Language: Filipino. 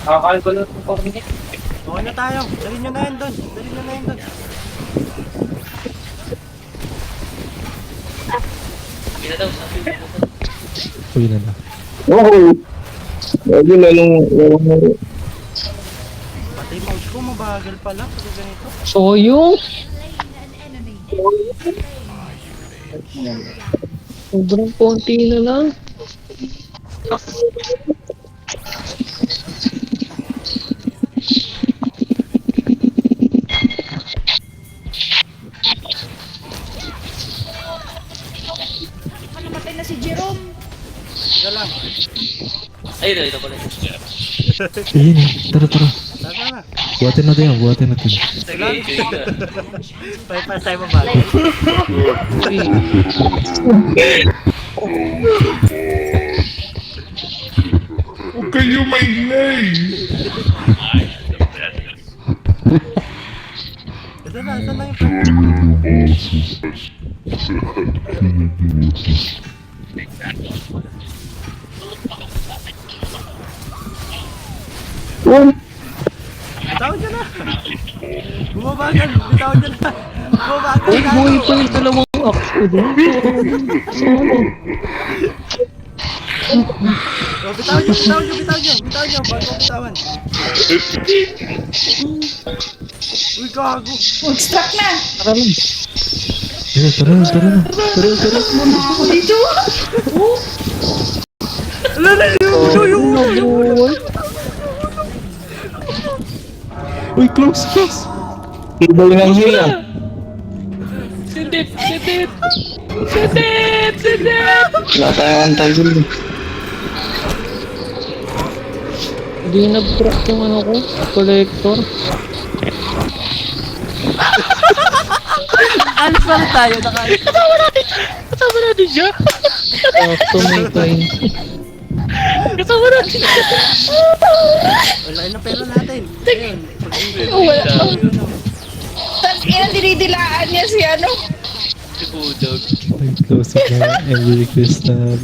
Nakakalkulo ng 4 minutes. Okay na tayo. Dali nyo na yan doon. Dali nyo na yan doon. Hindi na daw, sabi na daw. Uy na na. Okay. Lagi lalong Pati mouse ko mabagal pala pag ganito. So yung sobrang konti na lang. Namatay na si Jerome. Sige lang. Ayun, ito pala. Ayun, tara tara. Tara na. Buhatin natin yan, buhatin natin. Sige, sige. Bypass tayo mabagal. Huwag kayo maingay! Ito na, saan lang yung Bitawan dyan na! Bumabagal! Bitawan dyan na! Bumabagal! Uy, buhay pa yung dalawang ako doon. Oh, bitawan nyo! Bitawan nyo! Bitawan nyo! Bitawan nyo! Bago ko bitawan! Uy, gago! Mag-struck na. Tara lang. Ayun, tara na, tara na. Tara, tara. Dito. Ala na! Yung! Uy, close, close. Ibay ng hila. Sindip! Sindip! Sindip! Sindip! Wala tayong antagil. Hindi nag-crack yung ano ko, collector. Alis lang tayo! Nakalis! Kasama natin siya! Sakto may time. Kasama natin siya! Wala na pera natin! Ayun! Wala. Tapos ina dinidilaan niya si ano. Si Budog. Ay, close na. Every Crystal.